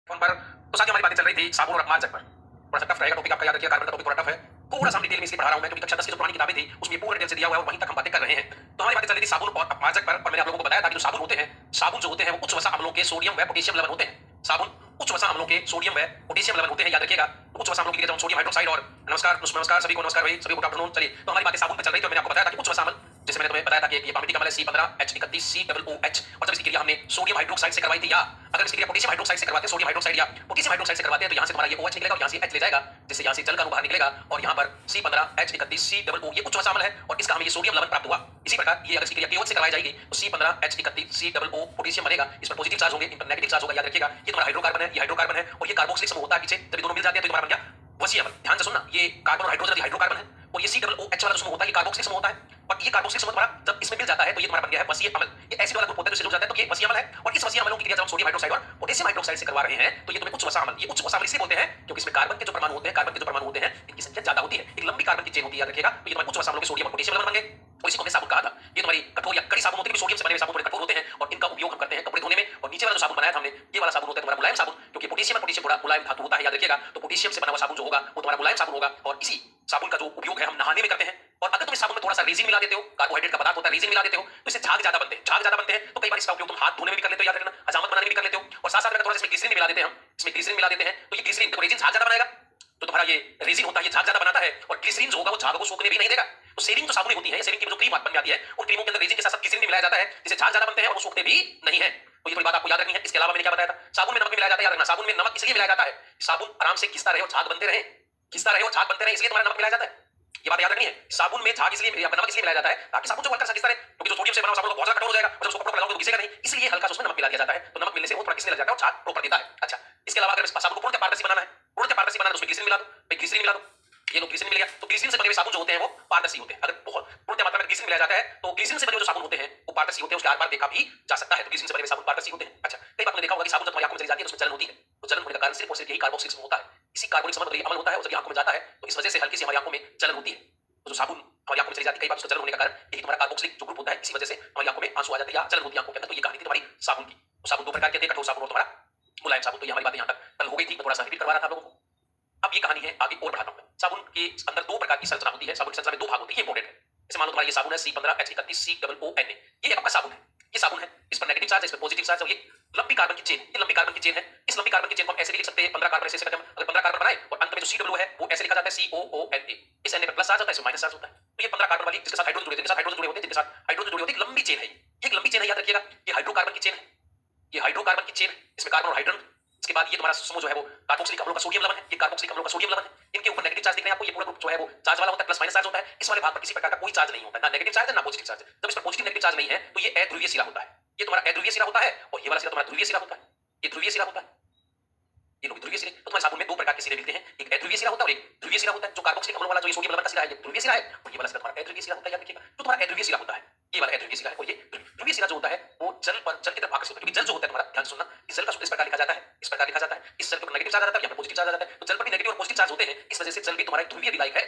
Phone पर तो साथ ही हमारी बातें चल रही थी साबुन और अपमार्जक पर। थोड़ा सा टफ रहेगा टॉपिक, आपका याद रखिए, कार्बन का टॉपिक थोड़ा टफ है। थोड़ा सा हम डिटेल में इसलिए पढ़ा रहा हूं मैं क्योंकि कक्षा 10 की जो पुरानी किताबें थी उसमें पूरा डिटेल से दिया हुआ है और वहीं तक हम बातें कर रहे हैं। तो हमारी बातें चल रही थी साबुन और अपमार्जक पर और मैंने आप लोगों को बताया था कि जो साबुन होते हैं, साबुन जो होते हैं वो उच्च वसा अम्लों के सोडियम व पोटेशियम लवण होते हैं। साबुन उच्च वसा अम्लों के सोडियम व पोटेशियम लवण होते हैं, याद रखिएगा। तो उच्च वसा अम्लों की सोडियम हाइड्रोक्साइड और नमस्कार नमस्कार सभी को, नमस्कार भाई सभी को, गुड आफ्टरनून। चलिए, तो हमारी बातें साबुन पे चल रही थी और मैंने आपको बताया था कि उच्च वसा अम्ल, जैसे मैंने तुम्हें बताया था कि ये पामिटिक अम्ल है C15H31COOH, और जब इसकी क्रिया हमने सोडियम हाइड्रोक्साइड से करवाई थी, या अगर इसकी क्रिया पोटेशियम हाइड्रोक्साइड से करवाते हैं, सोडियम हाइड्रोक्साइड या पोटेशियम हाइड्रोक्साइड से करवाते हैं, तो यहाँ से तुम्हारा ये OH निकलेगा और यहाँ से H ले जाएगा, जिससे यहाँ से जल का अणु बाहर निकलेगा और यहाँ पर C15H31COO ये उच्च वसा अम्ल है और इसका हमें ये सोडियम लवण प्राप्त हुआ। इसी प्रकार ये अगर इसकी क्रिया KOH से करवाई जाएगी तो C15H31COO पोटेशियम बनेगा, इस पर पॉजिटिव चार्ज होंगे, इन पर नेगेटिव चार्ज होगा, याद रखिएगा। ये तुम्हारा हाइड्रोकार्बन है, ये हाइड्रोकार्बन है और ये कार्बोक्सिलिक समूह होता है पीछे, जब ये दोनों मिल जाते हैं तो तुम्हारा बन गया वसीय अम्ल। ध्यान से सुनना, ये कार्बन और हाइड्रोजन हाइड्रोकार्बन है और ये COOH वाला समूह होता है, ये कार्बोक्सिलिक समूह होता है और ये कार्बोक्सिलिक समूह तुम्हारा जब इसमें मिल जाता है तो ये तुम्हारा बन गया है वसीय अम्ल। ये एसिड वाला ग्रुप होता है जो जुड़ जाता है तो ये वसीय अम्ल है और इस वसीय अम्लों की क्रिया जब हम सोडियम हाइड्रोक्साइड और पोटेशियम हाइड्रोक्साइड से करवा रहे हैं तो ये तुम्हें उच्च वसा अम्ल, ये उच्च वसा अम्ल इसलिए बोलते हैं क्योंकि इसमें कार्बन के जो परमाणु होते हैं, कार्बन के जो परमाणु होते हैं इनकी संख्या ज्यादा होती है, एक लंबी कार्बन की चेन होती है, याद रखिएगा। तो ये तुम्हारे उच्च वसा अम्लों के सोडियम और पोटेशियम लवण बन गए और इसी को हमने साबुन कहा था। ये तुम्हारी कठोर या कड़ी साबुन होती है, सोडियम से बने हुए साबुन थोड़े कठोर होते हैं और इनका उपयोग हम करते हैं कपड़े धोने में। और नीचे वाला जो साबुन बनाया था हमने, ये वाला साबुन होता है तुम्हारा मुलायम साबुन, क्योंकि पोटेशियम थोड़ा मुलायम धातु होता है, याद रखिएगा। तो पोटेशियम से बना हुआ साबुन जो होगा वो तुम्हारा मुलायम साबुन होगा और इसी साबुन का जो उपयोग है हम नहाने में करते हैं। और अगर तुम इस साबुन में थोड़ा सा रेजिन मिला देते हो, कार्बोहाइड्रेट का पदार्थ होता है, रेजिन मिला देते हो तो इससे झाग ज्यादा बनते हैं, झाग ज्यादा बनते हैं तो कई बार इसका उपयोग तुम हाथ धोने में भी कर लेते हो, याद रखना, हजामत बनाने में भी कर लेते हो। और साथ साथ अगर थोड़ा सा इसमें ग्लिसरीन मिला देते हैं, हम इसमें ग्लिसरीन मिला देते हैं तो ये ग्लिसरीन देखो रेजिन झाग ज्यादा बनाएगा, तो तुम्हारा ये रेजिन होता है ये झाग ज्यादा बनाता है और ग्लिसरीन जो होगा वो झाग को सूखने भी नहीं देगा। तो सेविंग जो साबुन होती है, सेविंग की जो क्रीम बन जाती है, उन क्रीमों के अंदर रेजिन के साथ ग्लिसरीन भी मिलाया जाता है, जिससे झाग ज्यादा बनते हैं और वो सूखते भी नहीं है। तो ये थोड़ी बात आपको याद रखनी है। इसके अलावा मैंने क्या बताया था, साबुन में नमक भी मिलाया जाता है, याद रखना। साबुन में नमक इसलिए मिलाया जाता है साबुन आराम से खिसता रहे और झाग बनते रहे, खिसता रहे और झाग बनते रहे, इसलिए तुम्हारा नमक मिलाया जाता है। ये बात याद रखनी है। साबुन में झाग इसलिए या नमक इसलिए मिलाया जाता है ताकि साबुन जो हल्का सा खिसता रहे, क्योंकि जो सोडियम से बना हुआ साबुन बहुत ज्यादा कठोर हो जाएगा और जब उसको कपड़ों पर लगाओगे तो घिसेगा नहीं, इसलिए हल्का सा उसमें नमक मिला दिया जाता है। तो नमक मिलने से वो थोड़ा घिसने लग जाता है और झाग प्रॉपर देता है। अच्छा, इसके अलावा अगर साबुन को पूर्णतः पारदर्शी बनाना है, पूर्णतः पारदर्शी बनाना है तो उसमें ग्लिसरीन मिला दो, भाई ग्लिसरीन मिला दो, ये लो ग्लिसरीन मिल गया। तो ग्लिसरीन से बने हुए साबुन जो होते हैं वो पारदर्शी होते हैं। अगर बहुत पूर्णतः मात्रा में ग्लिसरीन मिलाया जाता है तो ग्लिसरीन से बने हुए जो साबुन होते हैं वो पारदर्शी होते हैं, उसके आर पार देखा भी जा सकता है। तो ग्लिसरीन से बने हुए साबुन पारदर्शी होते हैं। अच्छा, कई बार तुमने देखा होगा कि साबुन जब तुम्हारी आंखों में चली जाती है तो उसमें जलन होती है, तो जलन होने का कारण सिर्फ और सिर्फ यही कार्बोक्सिलिक समूह होता है, इसी कार्बोनिक समूह अम्ल होता है और जब आंखों में जाता है तो इस वजह से हल्की सी हमारी आंखों में जलन होती है। तो जो साबुन हमारी आंखों में चली जाती है कई बार उसका जलन होने का कारण यही तुम्हारा कार्बोक्सिलिक जो ग्रुप होता है, इसी वजह से हमारी आंखों में आंसू आ जाते हैं या जलन होती है आंखों के अंदर। तो ये कहानी थी तुम्हारी साबुन की। तो साबुन दो प्रकार के थे, कठोर साबुन और तुम्हारा मुलायम साबुन। तो ये हमारी बातें यहाँ तक कल हो गई थी, मैं थोड़ा सा रिपीट करवा रहा था आप लोगों को। अब ये कहानी है आगे और बढ़ाता हूं मैं। साबुन के अंदर दो प्रकार की संरचना होती है, साबुन की संरचना में दो भाग होते हैं, ये इंपॉर्टेंट है। जैसे मान लो तुम्हारा ये साबुन है C15H31COONA, ये आपका साबुन है, ये साबुन है, इस पर नेगेटिव चार्ज है, इस पर पॉजिटिव चार्ज है। ये लंबी कार्बन की चेन, ये लंबी कार्बन की चेन है। इस लंबी कार्बन की चेन को हम ऐसे भी लिख सकते हैं, 15 कार्बन ऐसे करके हम अगर 15 कार्बन बनाए और अंत में जो CW है वो ऐसे लिखा जाता है COONA। इस Na पर प्लस चार्ज होता है, इसमें माइनस चार्ज होता है। तो ये 15 कार्बन वाली जिसके साथ हाइड्रोजन जुड़े होते हैं, जिनके साथ हाइड्रोजन जुड़े होते हैं, जिनके साथ हाइड्रोजन जुड़े होते हैं, एक लंबी चेन है। ये एक लंबी चेन है, याद रखिएगा। ये हाइड्रोकार्बन की चेन है, ये हाइड्रोकार्बन की चेन है, इसमें कार्बन और हाइड्रोजन। इसके बाद ये तुम्हारा समूह जो है वो कार्बोक्सिलिक अम्लों का सोडियम लवण है, ये कार्बोक्सिलिक अम्लों का सोडियम लवण है। इनके ऊपर नेगेटिव चार्ज दिख रहे हैं आपको, ये पूरा ग्रुप जो है वो चार्ज वाला होता है, प्लस माइनस चार्ज होता है। इस वाले भाग पर किसी प्रकार का कोई चार्ज नहीं होता है, ना नेगेटिव चार्ज है ना पॉजिटिव चार्ज है। जब इस पर पॉजिटिव नेगेटिव चार्ज नहीं है तो ये अध्रुवीय शिरा होता है, ये तुम्हारा अध्रुवीय शिरा होता है और ये वाला शिरा तुम्हारा ध्रुवीय शिरा होता है, ये ध्रुवीय शिरा होता है। ये लोग ध्रुवीय सिरे, तो तुम्हारे साबुन में दो प्रकार के सिरे मिलते हैं, एक अध्रुवीय सिरा होता है और एक ध्रुवीय सिरा होता है। जो कार्बोक्सिलिक अम्लों वाला जो ये सोडियम लवण का सिरा है ये ध्रुवीय सिरा है और ये वाला सिरा तुम्हारा अध्रुवीय सिरा होता है, याद रखिएगा। जो तुम्हारा अध्रुवीय सिरा होता है ये वाला अध्रुवीय सिरा है और ये ध्रुवीय सिरा जो होता है वो जल पर जल की तरफ आकर्षित होता है, क्योंकि जल जो होता है तुम्हारा, ध्यान से सुनना, इस जल का सूत्र इस प्रकार लिखा जाता है, इस प्रकार लिखा जाता है। इस जल के ऊपर नेगेटिव चार्ज आ जाता है, यहाँ पे पॉजिटिव चार्ज आ जाता है। तो जल पर भी नेगेटिव और पॉजिटिव चार्ज होते हैं, इस वजह से जल भी तुम्हारा ध्रुवीय विलायक है,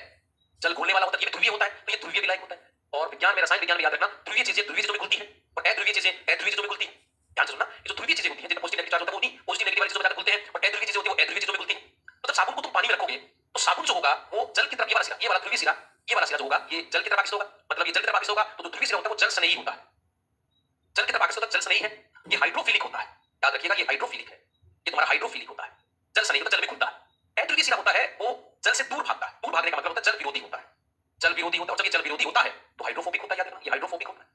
जल घुलने वाला होता है, ये ध्रुवीय होता है, तो ये ध्रुवीय विलायक होता है। और विज्ञान में, रसायन विज्ञान में याद रखना, ध्रुवीय चीजें ध्रुवीय चीजों में घुलती हैं और अध्रुवीय चीजें अध्रुवीय चीजों में घुलती हैं। ध्यान से सुनना, ये जो ध्रुवीय चीजें होती हैं जिनमें पॉजिटिव नेगेटिव चार्ज होता है वो नहीं, पॉजिटिव नेगेटिव वाली चीजों में जाकर घुलते हैं और अध्रुवीय चीजें होती हैं वो अध्रुवीय चीजों में घुलती हैं। मतलब साबुन को तुम पानी में रखोगे तो साबुन जो होगा वो जल की तरफ, ये वाला सिरा, ये वाला ध्रुवीय सिरा, ये वाला सिरा जो होगा ये जल की तरफ आकर्षित होगा, मतलब ये जल की तरफ आकर्षित होगा। तो जो ध्रुवीय सिरा होता है वो जल स्नेही होता है, जल की तरफ आकर्षित होता है, जल स्नेही है। ये हाइड्रोफिलिक होता है, याद रखिएगा, ये हाइड्रोफिलिक है, ये तुम्हारा हाइड्रोफिलिक होता है, जल स्नेही होता है, जल में घुलता है। अध्रुवीय सिरा होता है वो जल से दूर भागता है, दूर भागने का मतलब होता है जल विरोधी होता है, जल विरोधी होता है। और जब ये जल विरोधी होता है तो हाइड्रोफोबिक होता है, याद रखना, ये हाइड्रोफोबिक होता है।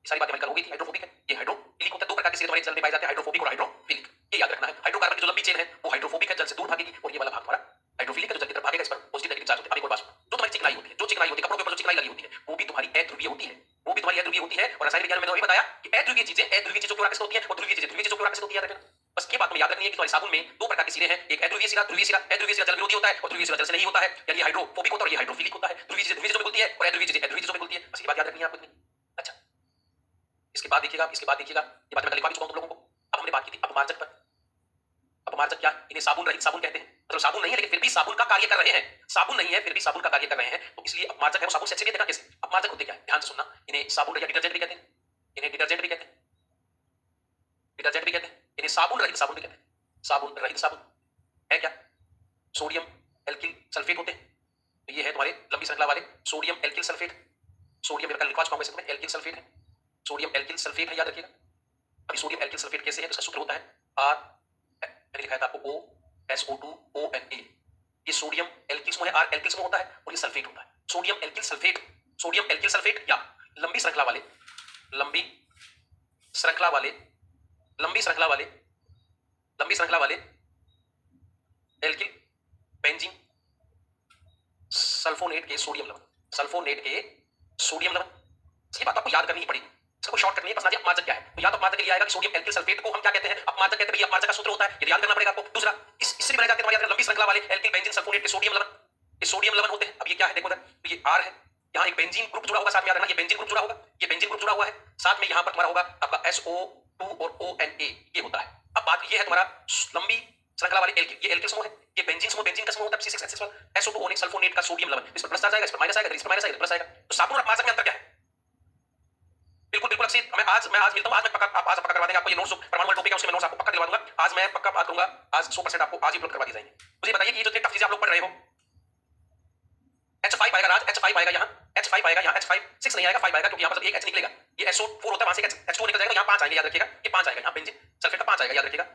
ये सारी बातें हमारी कल हो गई थी, हाइड्रोफोबिक है, ये हाइड्रोफिलिक होता है। दो प्रकार के सिरे तुम्हारे जल में पाए जाते हैं, हाइड्रोफोबिक और हाइड्रोफिलिक, ये याद रखना है। हाइड्रोकार्बन की जो लंबी चेन है वो हाइड्रोफोबिक है, जल से दूर भागेगी, और ये वाला भाग हमारा हाइड्रोफिलिक है जो जल की तरफ भागेगा, इस पर पॉजिटिव नेगेटिव चार्ज होते हैं। अब एक और बात सुनो, जो तुम्हारी चिकनाई होती है, जो चिकनाई होती है कपड़ों के ऊपर जो चिकनाई लगी होती है वो भी तुम्हारी अध्रुवीय होती है, वो भी तुम्हारी अध्रुवीय होती है। और रासायनिक विज्ञान में मैंने वही बताया कि अध्रुवीय चीजें अध्रुवीय चीजों की ओर आकर्षित होती हैं और ध्रुवीय चीजें ध्रुवीय चीजों की ओर आकर्षित होती है, याद रखना। बस ये बात में याद रखनी है कि तुम्हारे साबुन में दो प्रकार के सिरे हैं, एक अध्रुवीय सिरा, ध्रुवीय सिरा। अध्रुवीय सिरा जल विरोधी होता है और ध्रुवीय सिरा जल से नहीं होता है, यानी हाइड्रोफोबिक होता है और ये हाइड्रोफिलिक होता है। ध्रुवीय चीजें ध्रुवीय चीजों में घुलती है और अध्रुवीय चीजें अध्रुवीय चीजों में घुलती है, बस ये बात याद रखनी है आपको इतनी। अच्छा, इसके बाद देखिएगा, इसके बाद देखिएगा, ये बात मैं कल लिखवा भी चुका हूं तुम लोगों को। अब हमने बात की थी अपमार्जक पर। अपमार्जक क्या, इन्हें साबुन रहित साबुन कहते हैं, मतलब साबुन नहीं है लेकिन फिर भी साबुन का कार्य कर रहे हैं, साबुन नहीं है फिर भी साबुन का कार्य कर रहे हैं, तो इसलिए अपमार्जक है। वो साबुन से अच्छे भी देखा कैसे, अपमार्जक होते क्या है, ध्यान से सुनना। इन्हें साबुन या डिटर्जेंट भी कहते हैं, इन्हें डिटर्जेंट भी कहते हैं, डिटर्जेंट भी कहते हैं, इन्हें साबुन रहित साबुन भी कहते हैं। साबुन रहित साबुन है क्या? सोडियम एल्किल सल्फेट होते हैं। तो ये है तुम्हारे लंबी श्रृंखला वाले सोडियम एल्किल सल्फेट। सोडियम मैं कल लिखवा चुका हूं इसमें, एल्किल सल्फेट है, सोडियम एल्किल सल्फेट है, याद रखिएगा। अभी सोडियम एल्किल सल्फेट कैसे है? तो इसका सूत्र होता है आर, मैंने लिखा था आपको OSO2ONA। ये सोडियम एल्किल समूह है, आर एल्किल समूह होता है और ये सल्फेट होता है। Sodium alkyl sulphate, sodium alkyl sulphate या लंबी श्रृंखला वाले, लंबी श्रृंखला वाले, लंबी श्रृंखला वाले, लंबी श्रृंखला वाले एल्किल बेंजीन सल्फोनेट के सोडियम लवण, सल्फोनेट के सोडियम लवण। ये बात आपको याद करनी ही पड़ेगी, इसको शॉर्ट करनी है। बस अपमार्जक क्या है? तो या तो अपमार्जक के लिए आएगा कि सोडियम एल्किल सल्फेट को हम क्या कहते हैं? अपमार्जक कहते हैं। भैया अपमार्जक का सूत्र होता है, ये याद करना पड़ेगा आपको। दूसरा इससे भी बना जाते हैं तुम्हारे लंबी श्रृंखला वाले एल्किल बेंजीन सल्फोनेट के सोडियम लवण, ये सोडियम लवण होते हैं। अब ये क्या है देखो, तो ये आर है, यहाँ एक बेंजीन ग्रुप जुड़ा होगा साथ में, याद रखना ये बेंजीन ग्रुप जुड़ा होगा, ये बेंजीन ग्रुप जुड़ा हुआ है साथ में। यहाँ पर तुम्हारा होगा आपका SO2 और ONA, ये होता है। अब बात ये है तुम्हारा लंबी श्रृंखला वाले एल्किल, ये एल्किल समूह है, ये बेंजीन समूह, बेंजीन का समूह होता है C6H6 SO2ONA सल्फोनेट का सोडियम लवण। इस पर प्लस आ जाएगा, इस पर माइनस आएगा, इस पर माइनस आएगा, प्लस आएगा। तो साबुन और अपमार्जक में अंतर क्या है? बिल्कुल बिल्कुल अक्षित, मैं आज मिलता हूं, आज मैं पक्का आप पक्का करवा देंगे आपको। ये नोट्स परमाणु वाला टॉपिक है, उसमें मैं नोट्स आपको पक्का दिलवा दूंगा। आज मैं पक्का बात करूंगा, आज 100% आपको आज ही अपलोड करवा दी जाएंगे। मुझे बताइए कि ये जो टफ चीजें आप लोग पढ़ रहे हो, H5 आएगा, राज H5 आएगा, यहाँ H5 आएगा, यहाँ H5 6 नहीं आएगा, 5 आएगा, क्योंकि यहाँ पर एक H निकलेगा। ये SO4 होता है, वहां से H2 निकल जाएगा, यहाँ 5 आएंगे, याद रखिएगा। ये 5 आएगा, यहाँ बेंजीन सल्फेट का 5 आएगा, याद रखिएगा।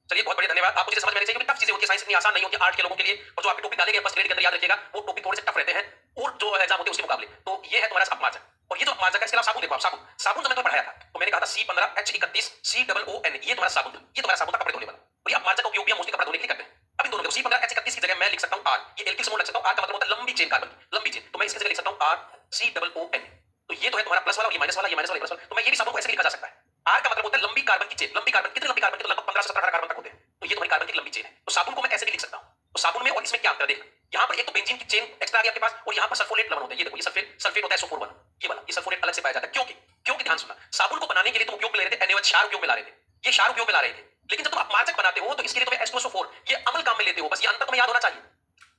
चलिए बहुत बढ़िया, धन्यवाद। आपको चीजें समझ में आनी चाहिए, टफ चीजें होती है, साइंस इतनी आसान नहीं होती आर्ट के लोगों के लिए। और जो आपके टॉपिक डालेंगे फर्स्ट ग्रेड के अंदर, याद रखिएगा वो टॉपिक थोड़े से टफ रहते हैं और जो एग्जाम होते हैं उसके मुकाबले। तो ये है तुम्हारा अपमार्जक, और ये जो अपमार्जक है इसके अलावा साबुन देखो आप, साबुन साबुन जो मैंने पढ़ाया था, तो मैंने कहा था C15H31 COON, ये तुम्हारा साबुन था, ये तुम्हारा साबुन था कपड़े धोने वाला। और ये अपमार्जक का उपयोग भी हम मोस्टली कपड़ा धोने के लिए करते हैं। अब इन दोनों में C15H31 की जगह मैं लिख सकता हूं R, ये एल्किल समूह लिख सकता हूं। R का मतलब होता है लंबी चेन कार्बन की, लंबी चेन, तो मैं इसकी जगह लिख सकता हूं RCOON। तो ये तो है तुम्हारा प्लस वाला और ये माइनस वाला, ये माइनस वाला, ये प्लस वाला। तो मैं ये भी साबुन को ऐसे लिखा जा सकता है। R का मतलब होता है लंबी कार्बन की चेन, लंबी कार्बन, कितनी लंबी कार्बन की? तो लगभग 15 से 17 कार्बन तक होते हैं। तो ये तुम्हारी कार्बन की लंबी चेन है। तो साबुन को मैं ऐसे भी लिख सकता हूं। तो साबुन में और इसमें क्या अंतर है? देख, यहाँ पर एक तो बेंजीन की चेन एक्स्ट्रा आ गई आपके पास, और यहाँ पर सल्फोनेट लवण होता है। ये देखो, ये सल्फेट होता है SO4 ये वाला, ये सल्फोनेट अलग से पाया जाता है। क्योंकि ध्यान सुनना, साबुन को बनाने के लिए तुम उपयोग में ले रहे थे NaOH क्षार, उपयोग में ला रहे थे, ये क्षार उपयोग में ला रहे थे। लेकिन जब तुम अपमार्जक बनाते हो तो इसके लिए तुम्हें H2SO4 ये अम्ल काम में लेते हो। बस ये अंतर तुम्हें याद होना चाहिए।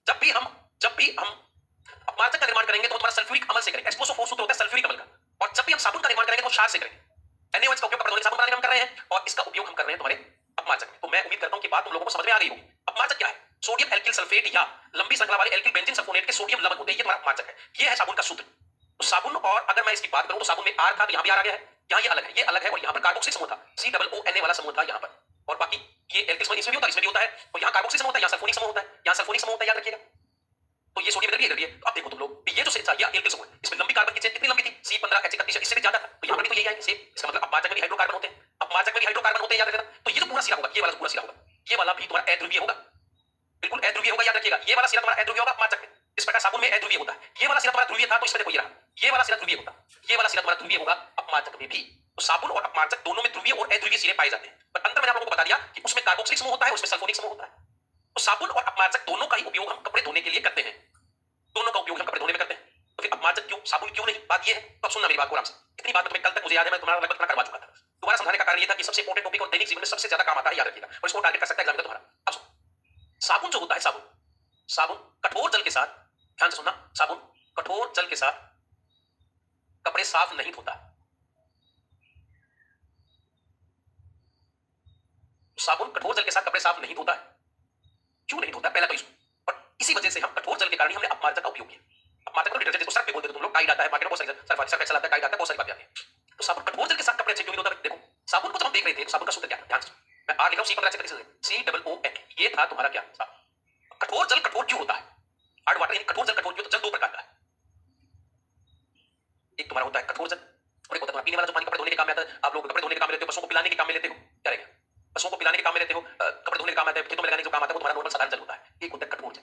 जब भी हम अपमार्जक का निर्माण करेंगे तो तुम्हारा सल्फ्यूरिक अम्ल से करेंगे। H2SO4 सूत्र होता है सल्फ्यूरिक अम्ल का। और जब भी हम साबुन का निर्माण करेंगे तो क्षार से करेंगे। NaOH का उपयोग कपड़े धोने के साबुन बनाने में कर रहे हैं, और इसका उपयोग हम कर रहे हैं तुम्हारे अपमार्जक में। तो मैं उम्मीद करता हूं कि बात तुम लोगों को समझ में आ गई होगी। अपमार्जक क्या है? सोडियम एल्किल सल्फेट या लंबी श्रृंखला वाले एल्किल बेंजीन सल्फोनेट के सोडियम लवण होते हैं, ये तुम्हारा अपमार्जक है। ये है साबुन का सूत्र। तो साबुन, और अगर मैं इसकी बात करूं तो साबुन में R था, तो यहाँ भी R आ गया है, यहाँ ये अलग है, ये अलग है, और यहाँ पर कार्बोक्सिल समूह था, COONA वाला समूह था यहाँ पर। और बाकी ये एल्किल समूह इसमें भी होता है, इसमें भी होता है, और यहाँ कार्बोक्सिल समूह होता है, यहाँ सल्फोनिक समूह होता है, यहाँ सल्फोनिक समूह होता है, याद रखिएगा। तो ये सोडियम इधर भी इधर भी है। अब देखो तुम लोग, ये जो चाहिए एल्किल समूह, इसमें लंबी कार्बन की चेन कितनी लंबी थी? C15H31, इससे भी ज्यादा था। तो यहाँ पर तो यही आएगी सेम। इसका मतलब अपमार्जक में भी हाइड्रोकार्बन होते हैं, अपमार्जक में भी हाइड्रोकार्बन होते हैं, याद रखना। तो ये जो पूरा सिरा होगा, ये वाला पूरा सिरा होगा, ये वाला भी तुम्हारा अध्रुवीय होगा, बिल्कुल अध्रुवीय होगा, याद रखिएगा। ये वाला सिरा तुम्हारा अध्रुवीय होगा अपमार्जक में। इस प्रकार साबुन में अध्रुवीय होता है। ये वाला सिरा तुम्हारा ध्रुवीय था, तो इसमें देखो ये रहा, ये वाला सिरा ध्रुवीय होता, ये वाला सिरा तुम्हारा ध्रुवीय होगा अपमार्जक में भी। तो साबुन और अपमार्जक दोनों में ध्रुवीय और अध्रुवीय सिरे पाए जाते हैं। पर अंतर मैंने आप लोगों को बता दिया कि उसमें कार्बोक्सिलिक समूह होता है, उसमें सल्फोनिक समूह होता है। तो साबुन और अपमार्जक दोनों का ही उपयोग हम कपड़े धोने के लिए करते हैं, दोनों का उपयोग हम कपड़े धोने में करते हैं। तो फिर अपमार्जक क्यों, साबुन क्यों नहीं? बात ये है। तो अब सुनना मेरी बात को आराम से। इतनी बात तुम्हें कल तक मुझे याद है, मैं तुम्हारा लगभग पूरा करवा चुका था। दोबारा समझाने का कारण ये था कि सबसे इंपॉर्टेंट टॉपिक और दैनिक जीवन में सबसे ज्यादा काम आता है, याद रखिएगा, और इसको टारगेट कर सकता है एग्जाम में तुम्हारा। अब सुन, साबुन जो होता है, साबुन कठोर जल के साथ, ध्यान से सुनना, साबुन कठोर जल के साथ कपड़े साफ नहीं धोता। साबुन कठोर जल के साथ कपड़े साफ नहीं धोता है। क्यों नहीं धोता? पहला तो इसको, और इसी वजह से हम कठोर जल के कारण हमने अपमार्जक का उपयोग किया। अपमार्जक को डिटर्जेंट, जिसको सर्फ भी बोलते हो तुम लोग, टाइड आता है मार्केट में, बहुत सारी सर्फ एक्सेल आता है, टाइड आता है, बहुत सारी बातें आती हैं। तो साबुन कठोर जल के साथ कपड़े अच्छे क्यों नहीं धोता? देखो, साबुन को जब हम देख रहे थे, साबुन का सूत्र क्या? ध्यान से मैं R लिख रहा हूं, COON, ये था तुम्हारा क्या? कठोर जल कठोर क्यों होता है? हार्ड वाटर यानी कठोर जल कठोर क्यों? तो जल दो प्रकार का है। एक तुम्हारा होता है कठोर जल, और एक होता है पीने वाला, जो पानी कपड़े धोने के काम में आता है। आप लोग कपड़े धोने के काम में लेते हो, पशुओं को पिलाने के काम में लेते हो, क्या रहेगा? पशुओं को पिलाने के काम में लेते हो, कपड़े धोने के काम आता है, खेतों में लगाने के जो काम आता है, वो तुम्हारा नॉर्मल साधारण जल होता है। एक होता है कठोर जल,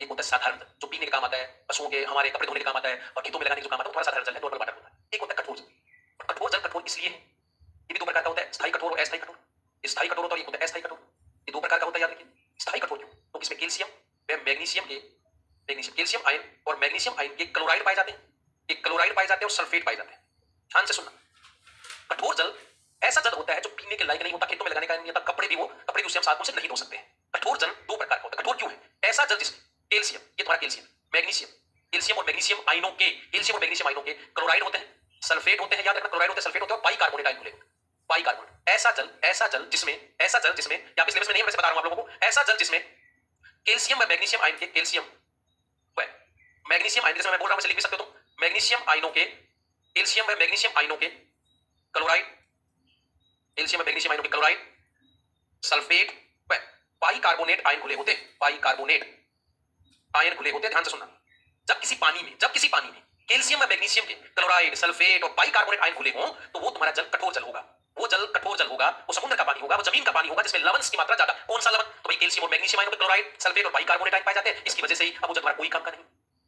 एक होता है साधारण जल, जो पीने के काम आता है, पशुओं के, हमारे कपड़े धोने के काम आता है, और खेतों में लगाने के जो काम आता है, वो तुम्हारा साधारण जल है, नॉर्मल वाटर होता है। एक होता है कठोर जल। और कठोर जल कठोर इसलिए है, ये भी दो प्रकार का होता है, स्थायी कठोर और अस्थायी कठोर। स्थायी कठोर होता है, एक होता है अस्थायी कठोर। ये दो प्रकार का होता है, याद रखिए। स्थायी कठोर क्यों? तो इसमें कैल्शियम व मैग्नीशियम, कैल्शियम आयन और मैग्नीशियम आयन, ये क्लोराइड पाए जाते हैं, एक क्लोराइड पाए जाते हैं और सल्फेट पाए जाते हैं। ध्यान से सुनना, कठोर जल ऐसा जल होता है जो पीने के लायक नहीं होता, खेतों में लगाने का नहीं होता, कपड़े भी उससे हम साबुन से नहीं धो सकते हैं। कठोर जल दो प्रकार का होता है। कठोर क्यों है? ऐसा जल जिसमें कैल्शियम, ये तुम्हारा कैल्शियम, कैल्शियम और मैग्नीशियम आयनों के क्लोराइड होते हैं, सल्फेट होते हैं, याद रखना, क्लोराइड होते हैं, सल्फेट होते हैं, और बाइकार्बोनेट आयन, बाइकार्बोनेट। ऐसा ऐसा जल जिसमें, यहाँ पे सिलेबस में नहीं है, मैं बता रहा हूं आप लोगों को, ऐसा जल जिसमें कैल्शियम व मैग्नीशियम आयन के, कैल्शियम व मैग्नीशियम आयन, जैसे मैं बोल रहा हूं लिख भी सकते हो तुम, मैग्नीशियम आयनों के, कैल्शियम व मैग्नीशियम आयनों के क्लोराइड, कैल्शियम व मैग्नीशियम आयनों के क्लोराइड, सल्फेट व बाइकार्बोनेट आयन खुले होते हैं, बाइकार्बोनेट आयन खुले होते हैं। ध्यान से सुनना, जब किसी पानी में कैल्शियम व मैग्नीशियम के क्लोराइड, सल्फेट और बाइकार्बोनेट आयन खुले हों तो वो तुम्हारा जल कठोर जल होगा, वो जल कठोर जल होगा, वो समुद्र का पानी होगा, वो जमीन का पानी होगा जिसमें लवण की मात्रा ज्यादा। कौन सा लवण? तो भाई कैल्शियम और मैग्नीशियम आयनों के क्लोराइड, सल्फेट और बाइकार्बोनेट आयन पाए जाते हैं। इसकी वजह से ही अब वो जल तुम्हारा कोई काम का नहीं।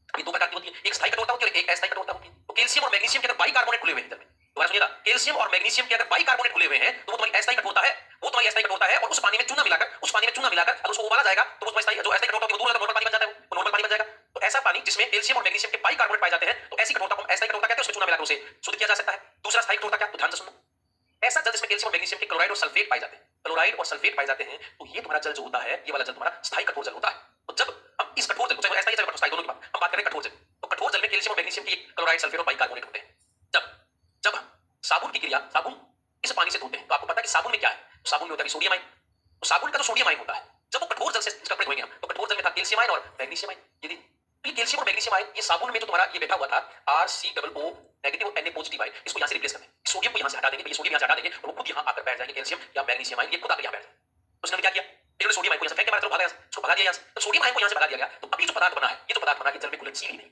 अभी दो प्रकार की होती है, एक स्थायी कठोरता होती है और एक अस्थायी कठोरता होती है। तो कैल्शियम और मैग्नीशियम के अगर बाइकार्बोनेट खुले हुए हैं जल में, दोबारा सुनिएगा, कैल्शियम और मैग्नीशियम के अगर बाइकार्बोनेट खुले हुए हैं तो वो तुम्हारी अस्थायी कठोरता है, वो तुम्हारी अस्थायी कठोरता है। और उस पानी में चूना मिलाकर अगर उसको उबाला जाएगा तो वो तुम्हारी जो अस्थायी कठोरता होती है वो दूर नॉर्मल पानी बन जाता है, वो नॉर्मल पानी बन जाएगा। तो ऐसा पानी जिसमें कैल्शियम और मैग्नीशियम के बाइकार्बोनेट पाए जाते हैं, तो ऐसी कठोरता को हम अस्थायी कठोरता कहते हैं, उसमें चूना मिलाकर उसे शुद्ध किया जा सकता है। दूसरा स्थायी कठोरता क्या? तो ध्यान से सुनो, ऐसा जल जिसमें कैल्शियम और मैग्नीशियम के क्लोराइड और सल्फेट पाए जाते हैं, क्लोराइड और सल्फेट पाए जाते हैं, तो ये तुम्हारा जल जो होता है, ये वाला जल तुम्हारा स्थायी कठोर जल होता है। तो जब हम इस कठोर जल को, चाहे अस्थायी चाहे स्थायी दोनों की बात हम बात करें, कठोर जल, तो कठोर जल में कैल्शियम और मैग्नीशियम की क्लोराइड, सल्फेट और बाइकार्बोनेट होते हैं। जब हम साबुन की क्रिया, साबुन इस पानी से धोते हैं, तो आपको पता है कि साबुन में क्या है? तो साबुन में होता है सोडियम आयन। तो साबुन का जो सोडियम आयन होता है, जब वो कठोर जल से कपड़े धोएंगे हम, तो कठोर जल में था कैल्शियम आयन और मैग्नीशियम आयन। यदि ये कैल्शियम और मैग्नीशियम आयन ये साबुन में जो तुम्हारा ये बैठा हुआ था RCOO नेगेटिव और Na पॉजिटिव आयन, इसको यहाँ से रिप्लेस कर दें, सोडियम को यहाँ से हटा देंगे, ये सोडियम यहाँ से हटा देंगे और वो खुद यहाँ आकर बैठ जाएंगे, कैल्शियम या मैग्नीशियम आयन ये खुद आकर यहाँ बैठ जाएंगे। तो उसने क्या किया? इन्होंने सोडियम आयन को यहाँ से फेंक के मारा, चलो भागा यहाँ से, उसको भगा दिया यहाँ से। तो सोडियम आयन को यहाँ से भगा दिया गया, तो अभी जो पदार्थ बना है, ये जो पदार्थ बना है जल में घुलनशील ही नहीं,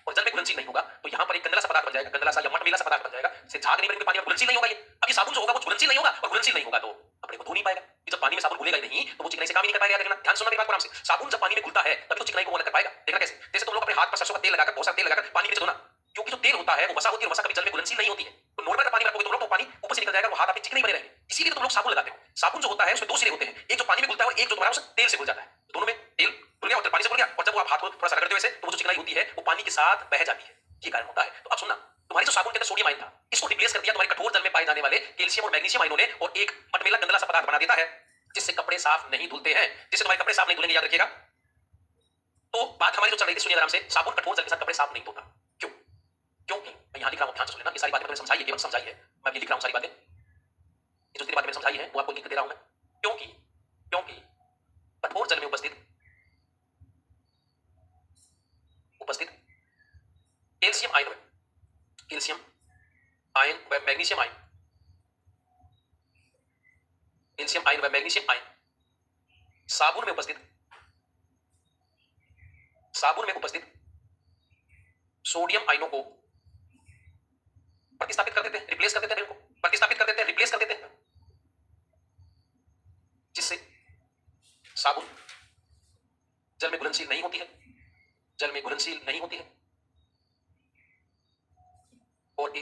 और जल में घुलनशील नहीं होगा तो यहाँ पर एक गंदला सा पदार्थ बन जाएगा, गंदला सा या मटमिला सा पदार्थ बन जाएगा, से झाग नहीं बनेगी, पानी में घुलनशील नहीं होगा। ये अब ये साबुन जो होगा वो घुलनशील नहीं होगा, और घुलनशील नहीं होगा तो अपने को धो नहीं पाएगा। जब पानी में साबुन घुलेगा ही नहीं तो वो चिकनाई से काम ही नहीं कर पाएगा। देखना, ध्यान सुनना मेरी बात को आराम से, साबुन जब पानी में घुलता है तभी तो चिकनाई को वो अलग कर पाएगा। देखना कैसे? जैसे तुम लोग अपने हाथ पर सरसों का तेल लगाकर, बहुत सारा तेल लगाकर पानी में धोना, क्योंकि जो तेल होता है वो वसा होती है, वसा कभी जल में घुलनशील नहीं होती है। तो नॉर्मल पानी में रखोगे तुम लोग तो पानी ऊपर से निकल जाएगा, वो हाथ आपके चिकने बने रहेंगे। इसीलिए तुम लोग साबुन लगाते हो। साबुन जो होता है उसमें दो सिरे होते हैं, एक जो पानी में घुलता है और एक जो तुम्हारा तेल से घुल जाता है। दोनों में तेल घुल गया और पानी से घुल गया, और जब वो आप हाथ को थोड़ा सा रगड़ते हो ऐसे, तो वो जो चिकनाई होती है वो पानी के साथ बह जाती है, ये कारण होता है। तो अब सुनना, तुम्हारी जो साबुन के अंदर सोडियम आयन था, इसको रिप्लेस कर दिया तुम्हारे कठोर जल में पाए जाने वाले कैल्शियम और मैग्नीशियम आयनों ने, और एक मटमेला गंदला सा पदार्थ बना देता है जिससे कपड़े साफ नहीं धुलते हैं, जिससे तुम्हारे कपड़े साफ नहीं धुलेंगे, याद रखिएगा। तो बात हमारी जो चल रही थी, सुनिए आराम से, साबुन कठोर जल के साथ कपड़े साफ नहीं धोता। क्यों? क्योंकि मैं यहाँ लिख रहा हूँ, ध्यान से सुन लेना, ये सारी बातें मैंने समझाई है, केवल समझाई है, मैं ये लिख रहा हूँ सारी बातें, ये जो तेरी बातें मैंने समझाई है वो आपको लिख के दे रहा हूँ मैं। क्योंकि कठोर जल में उपस्थित कैल्शियम आयन व मैग्नीशियम आयन, कैल्शियम आयन व मैग्नीशियम आयन साबुन में उपस्थित सोडियम आयनों को प्रतिस्थापित कर देते हैं, रिप्लेस कर देते हैं, प्रतिस्थापित कर देते हैं, रिप्लेस कर देते हैं, जिससे साबुन जल में घुलनशील नहीं होती है, जल में घुलनशील नहीं होती है, और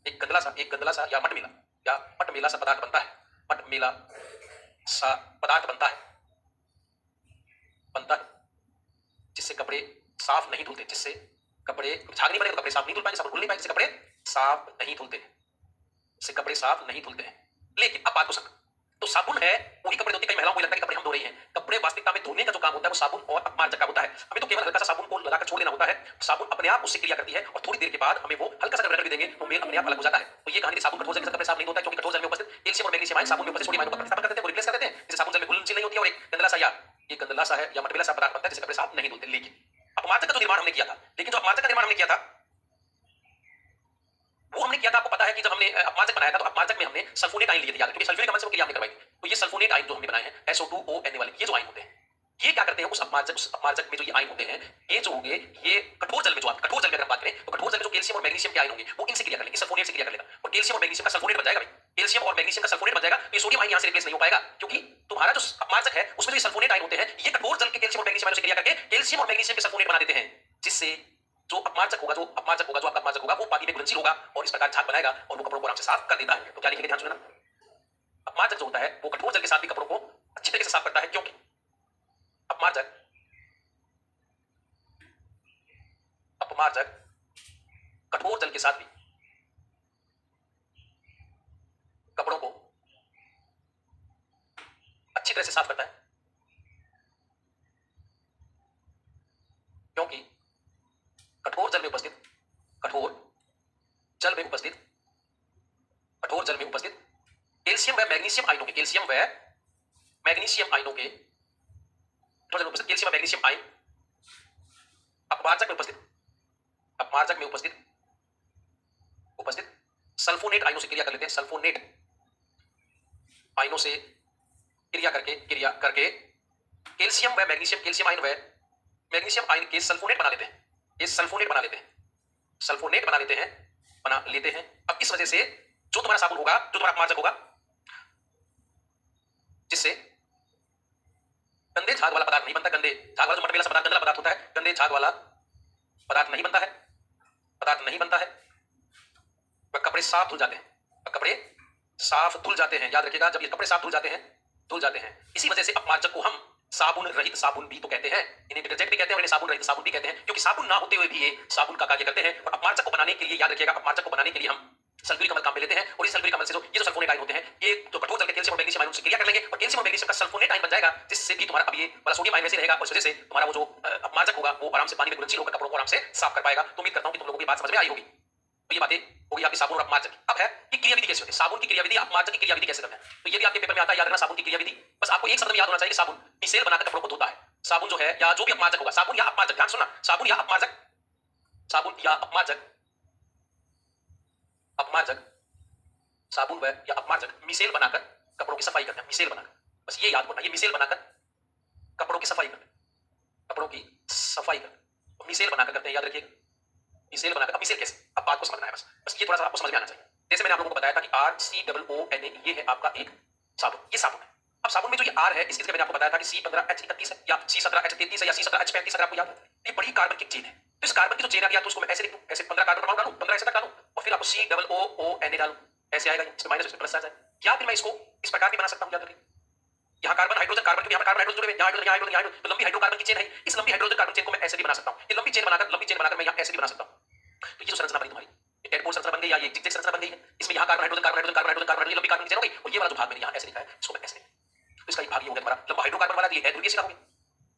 एक गंदला सा या मटमेला सा पदार्थ बनता है, मटमेला सा पदार्थ बनता है जिससे कपड़े साफ नहीं धुलते, जिससे कपड़े झाग नहीं बनेगा, कपड़े साफ नहीं धुल पाएंगे, साबुन घुल नहीं पाएंगे, जिससे कपड़े साफ नहीं धुलते हैं, जिससे कपड़े साफ नहीं धुलते हैं। लेकिन अब बात को समझ, तो साबुन है वही कपड़े धोती, कई महिलाओं को लगता है कि कपड़े हम धो रही हैं, कपड़े वास्तविकता में धोने का जो काम होता है वो साबुन और अपमार्जक का होता है। हमें तो केवल हल्का सा साबुन को लगाकर छोड़ देना होता है, साबुन अपने आप उससे क्रिया करती है और थोड़ी देर के बाद हमें वो हल्का सा रगड़ भी देंगे तो मेल अपने आप अलग हो जाता है। तो ये कहानी साबुन कठोर जल के साथ कपड़े साफ नहीं धोता है, क्योंकि कठोर जल में उपस्थित कैल्शियम और मैग्नीशियम आयन साबुन में उपस्थित सोडियम आयन को प्रतिस्थापन कर देते हैं, रिप्लेस कर देते हैं, जिससे साबुन जल में घुलनशील नहीं होती है, और एक गंदला सा है या मटमेला सा पदार्थ बनता है जिससे कपड़े साफ नहीं धुलते। लेकिन अपमार्जक का जो निर्माण हमने किया था, वो हमने किया था, आपको पता है कि जब हमने अपमार्जक बनाया था तो अपमार्जक में हमने सल्फोनेट आयन लिए थे, याद है, क्योंकि सल्फ्यूरिक अम्ल से वो क्रिया हमने करवाई थी। तो ये सल्फोनेट आयन जो हमने बनाए हैं SO2O वाले, ये जो आयन होते हैं, ये क्या करते हैं, उस अपमार्जक में जो ये आयन होते हैं, ये जो होंगे, ये कठोर जल में अगर बात करें तो कठोर जल में जो कैल्शियम और मैग्नीशियम के आयन होंगे वो इनसे क्रिया कर लेंगे, सल्फोनेट से क्रिया कर लेगा, और कैल्शियम और मैग्नीशियम का सल्फोनेट बन जाएगा। कैल्शियम और मैग्नीशियम का सल्फोनेट बन जाएगा, तो ये सोडियम आयन यहाँ से रिप्लेस नहीं हो पाएगा, क्योंकि तुम्हारा जो अपमार्जक है उसमें जो सल्फोनेट आयन होते हैं, ये कठोर जल के कैल्शियम और मैग्नीशियम आयन से क्रिया करके कैल्शियम और मैग्नीशियम के सल्फोनेट बना देते हैं, जिससे जो अपमार्जक होगा वो पानी में घुलनशील होगा और इस प्रकार झाग बनाएगा और वो कपड़ों को आराम से साफ कर देता है। तो क्या लिखेंगे, ध्यान सुनना, अपमार्जक जो होता है वो कठोर जल के साथ भी कपड़ों को अच्छी तरीके से साफ करता है, क्योंकि अपमार्जक कठोर जल के साथ भी कपड़ों को अच्छी तरह से साफ करता है, क्योंकि कठोर जल में उपस्थित कैल्शियम व मैग्नीशियम आयनों के, कैल्शियम व मैग्नीशियम आयनों के हाइड्रोजन उपस्थित कैल्शियम व मैग्नीशियम आयन अपमार्जक में उपस्थित सल्फोनेट आयनों से क्रिया कर लेते हैं। सल्फोनेट आयनों से क्रिया करके कैल्शियम व मैग्नीशियम, कैल्शियम आयन व मैग्नीशियम आयन के सल्फोनेट बना लेते हैं। ये सल्फोनेट बना लेते हैं। अब इस वजह से जो तुम्हारा साबुन होगा, जो तुम्हारा अपमार्जक होगा, जिससे गंदे झाग वाला पदार्थ नहीं बनता। गंदे झाग वाला जो मटमेला सा पदार्थ, गंदा पदार्थ होता है, गंदे झाग वाला पदार्थ नहीं बनता है। वह कपड़े साफ धुल जाते हैं। याद रखिएगा, जब ये कपड़े साफ धुल जाते हैं। इसी वजह से अपमार्जक को हम साबुन रहित साबुन भी तो कहते हैं, इन्हें डिटर्जेंट भी कहते हैं और इन्हें साबुन रहित साबुन भी कहते हैं, क्योंकि साबुन ना होते हुए भी ये साबुन का कार्य करते हैं। और अपमार्जक को बनाने के लिए, याद रखिएगा, अपमार्जक को बनाने के लिए हम सल्फ्यूरिक अम्ल काम में लेते हैं। और इस सल्फ्यूरिक अम्ल से ये जो सल्फोनेट आयन होते हैं, ये तो कठोर जल के कैल्शियम और मैग्नीशियम आयन से क्रिया कर लेंगे और कैल्शियम और मैग्नीशियम का सल्फोनेट आयन बन जाएगा, जिससे कि तुम्हारा अब ये वाला सोडियम आयन वैसे रहेगा और इस वजह से तुम्हारा वो जो अपमार्जक होगा वो आराम से पानी में घुलनशील होकर कपड़ों को आराम से साफ कर पाएगा। तो उम्मीद करता हूं कि तुम लोगों को ये बात समझ में आई होगी। तो ये बातें होगी आपकी साबुन और अपमार्जक। अब है कि क्रियाविधि कैसे होती है, साबुन की क्रियाविधि, अपमार्जक की क्रियाविधि कैसे करना है। तो ये भी आपके पेपर में आता है, याद रखना साबुन की क्रियाविधि। बस आपको एक शब्द याद होना चाहिए कि साबुन मिसेल बनाकर कपड़ों को धोता है। साबुन जो है या जो भी अपमार्जक होगा, साबुन या अपमार्जक, ध्यान सुनना, साबुन या अपमार्जक साबुन व या अपमार्जक मिसेल बनाकर कपड़ों की सफाई करते हैं। मिसेल बनाकर, बस ये याद करना, ये मिसेल बनाकर कपड़ों की सफाई करते हैं। मिसेल बनाकर करते हैं, याद रखिएगा, मिसेल बनाकर। अब मिसेल कैसे, अब बात को समझना है, बस ये थोड़ा सा आपको समझ में आना चाहिए। जैसे मैंने आप लोगों को बताया था कि RCOONA ये है आपका एक साबुन, ये साबुन है। अब साबुन में जो ये R है, इसकी जगह मैंने आपको बताया था कि C15H31 है या C17H33 है या C17H35 अगर आपको याद है। ये बड़ी कार्बन की चेन है। तो इस कार्बन की जो चेन आ गया तो उसको मैं ऐसे लिख दूं, ऐसे 15 कार्बन परमाणु डालूं, 15 ऐसे तक डालूं और फिर आपको COONA डालूं, ऐसे आएगा, इसमें माइनस, इसमें प्लस आ जाए। या फिर मैं इसको इस प्रकार भी बना सकता हूं, याद रखिए, यहाँ कार्बन हाइड्रोजन, कार्बन के यहाँ कार्बन हाइड्रोजन जुड़े हुए, यहाँ हाइड्रोजन, तो लंबी हाइड्रोकार्बन की चेन है। इस लंबी हाइड्रोजन कार्बन चेन को मैं ऐसे भी बना सकता हूं। ये लंबी चेन बनाकर मैं यहाँ ऐसे भी बना सकता हूं। तो ये जो संरचना बनी तुम्हारी, ये टेडपोल संरचना बन गई या ये जिगजैग संरचना बन गई है। इसमें यहाँ कार्बन हाइड्रोजन, ये लंबी कार्बन की चेन हो गई और ये वाला जो भाग मैंने यहाँ ऐसे लिखा है, इसको मैं ऐसे लिखा। तो इसका एक भाग ये हो गया तुम्हारा लंबा हाइड्रोकार्बन वाला, ये अध्रुवीय सिरा हो गया।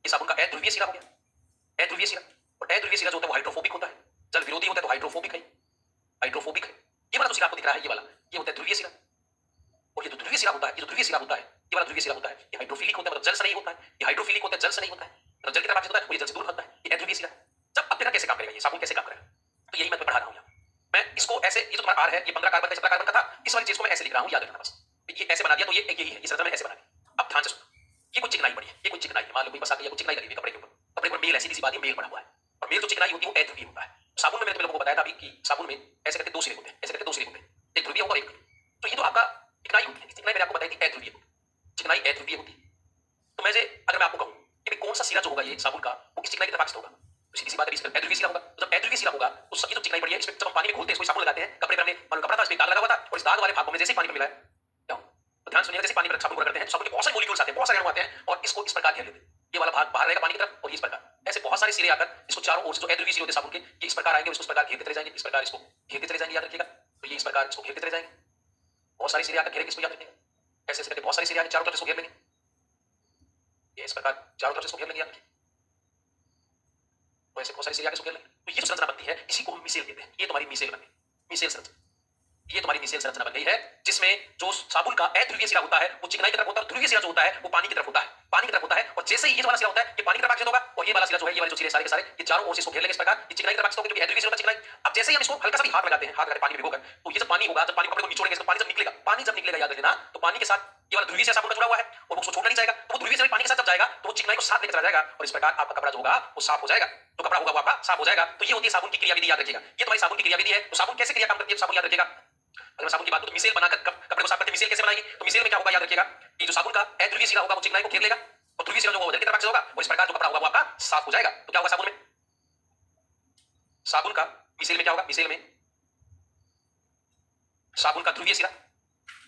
ये साबुन का अध्रुवीय सिरा हो गया, अध्रुवीय सिरा। और अध्रुवीय सिरा जो होता है वो हाइड्रोफोबिक होता है, जल विरोधी होता है, तो हाइड्रोफोबिक है। ये वाला जो सिरा आपको दिख रहा है, ये वाला, ये होता है ध्रुवीय सिरा। और ये जो ध्रुवीय सिरा होता है, ये वाला ध्रुवीय सिरा होता है, ये हाइड्रोफिलिक होता है, मतलब जल से नहीं होता है। ये हाइड्रोफिलिक होता है, जल से नहीं होता है, मतलब जल की तरफ होता है, वो ये जल से दूर भागता है। ये अध्रुवीय सिरा। जब अब देखा कैसे काम करेगा ये साबुन, कैसे काम करेगा, तो यही मैं पढ़ा रहा हूं यहाँ। मैं इसको ऐसे, ये जो तुम्हारा R है, ये 15 कार्बन का 17 कार्बन का था, इस वाली चीज को मैं ऐसे लिख रहा हूं, याद रखना बस। ये ऐसे बना दिया तो ये यही है, इस संरचना में ऐसे बना दिया। अब ध्यान से सुनो, ये कोई चिकनाई पड़ी है, ये कोई चिकनाई है, मान लो कोई बसा के कुछ चिकनाई लगी हुई कपड़े के ऊपर, कपड़े पर मेल, ऐसी सी बात है, मेल पड़ा हुआ है। और मेल जो चिकनाई होती है वो अध्रुवीय होता है। साबुन में मैंने तुम लोगों को बताया था अभी कि साबुन में ऐसे करके दो सिरे होते हैं, ऐसे करके दो सिरे होते हैं, एक ध्रुवीय होगा और एक ध्रुवीय। तो ये तो आपका चिकनाई होती है, चिकनाई मैंने आपको बताई थी अध्रुवीय, चिकनाई अध्रुवीय होती है। तो मैं अगर मैं आपको कहूं कि कौन सा सिरा जो होगा ये साबुन का, वो किस चिकनाई की तरफ आकर्षित होगा, तो सीधी सी बात है, इसका अध्रुवीय सिरा होगा। तो जब अध्रुवीय सिरा होगा तो सबकी जो चिकनाई पड़ी है, इसमें जब हम पानी में घोलते हैं, इसको साबुन लगाते हैं, कपड़े पर हमने मान लो कपड़ा था, इसमें दाग लगा हुआ था और इस दाग वाले भाग को जैसे पानी में मिलाया, क्या हो, तो ध्यान सुनिएगा, जैसे पानी में साबुन करते हैं तो साबुन के बहुत सारे मॉलिक्यूल्स आते हैं, बहुत सारे अणु आते हैं और इसको इस प्रकार घेर लेते हैं। ये वाला भाग बाहर रहेगा पानी की तरफ और ये इस प्रकार, ऐसे बहुत सारे सिरे आकर इसको चारों ओर से, जो अध्रुवीय सिरे होते हैं साबुन के, ये इस प्रकार आएंगे, इसको इस प्रकार घेरते चले जाएंगे, इस प्रकार इसको घेरते चले जाएंगे, याद रखिएगा। तो ये इस प्रकार इसको घेरते चले जाएंगे, बहुत सारे सिरे आकर घेरेंगे, इसको याद रखिएगा। ऐसे करके बहुत सारे सिरे आकर चारों तरफ इसको घेर लेंगे, ये इस प्रकार चारों तरफ इसको घेर लेंगे, याद रखिए। तो ऐसे बहुत सारे सिरे आकर इसको घेर लेंगे। तो ये जो संरचना बनती है, इसी को हम मिसेल कहते हैं। ये तुम्हारी मिसेल बन गई, मिसेल संरचना, ये तुम्हारी मिसेल संरचना बन गई है, जिसमें जो साबुन का अध्रुवीय सिरा होता है वो चिकनाई की तरफ होता है, ध्रुवीय सिरा जो होता है वो पानी की तरफ होता है, पानी की तरफ होता है। और जैसे ही ये वाला सिरा होता है ये पानी की तरफ आकर्षित होगा और ये वाला सिरा जो है, ये वाले जो सिरे सारे के सारे ये चारों ओर से इसको घेर लेंगे इस प्रकार, ये चिकनाई की तरफ आकर्षित होगा, क्योंकि अध्रुवीय सिरा होता है चिकनाई। अब जैसे ही हम इसको हल्का सा भी हाथ लगाते हैं, हाथ लगाकर पानी में भिगोकर, तो ये जब पानी होगा, जब पानी कपड़े को निचोड़ेंगे, इसका पानी जब निकलेगा, याद रखना, तो पानी के साथ ये वाला ध्रुवीय सिरा साबुन का जुड़ा हुआ है और उसको छोड़ना नहीं चाहेगा, तो वो ध्रुवीय सिरा पानी के साथ जब जाएगा तो वो चिकनाई को साथ लेकर चला जाएगा और इस प्रकार आपका कपड़ा जो होगा वो साफ हो जाएगा, तो कपड़ा होगा वो आपका साफ हो जाएगा। तो ये होती है साबुन की क्रियाविधि, याद रखिएगा। ये तुम्हारी साबुन की क्रियाविधि है। तो साबुन कैसे क्रिया काम करती है, साबुन याद रखिएगा। अगर मैं साबुन की बात करूं तो मिसेल बनाकर कपड़े को साफ करते हैं, मिसेल कैसे बनाएगी, तो मिसेल में क्या होगा, याद रखिएगा, कि जो साबुन का अध्रुवीय सिरा होगा वो चिकनाई को घेर लेगा और ध्रुवीय सिरा जो होगा जल की तरफ होगा और इस प्रकार जो कपड़ा होगा वो आपका साफ हो जाएगा। तो क्या होगा साबुन में, साबुन का मिसेल में क्या होगा, मिसेल में साबुन का ध्रुवीय सिरा,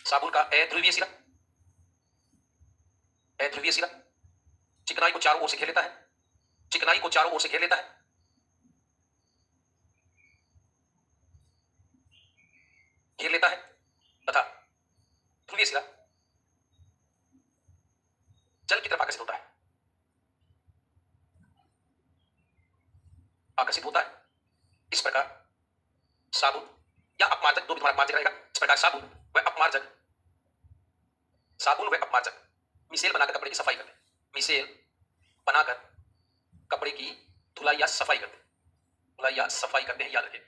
साबुन का अध्रुवीय सिरा, अध्रुवीय सिरा चिकनाई को चारों ओर से घेर लेता है, चिकनाई को चारों ओर से घेर लेता है, घेर लेता है तथा ध्रुवीय सिरा जल की तरफ आकर्षित होता है, आकर्षित होता है। इस प्रकार साबुन या अपमार्जक, जो भी तुम्हारा अपमार्जक रहेगा, इस प्रकार साबुन व अपमार्जक साबुन व अपमार्जक मिसेल बनाकर कपड़े की सफाई करते हैं। मिसेल बनाकर कपड़े की धुलाई या सफाई करते हैं। धुलाई या सफाई करते हैं, याद रखें,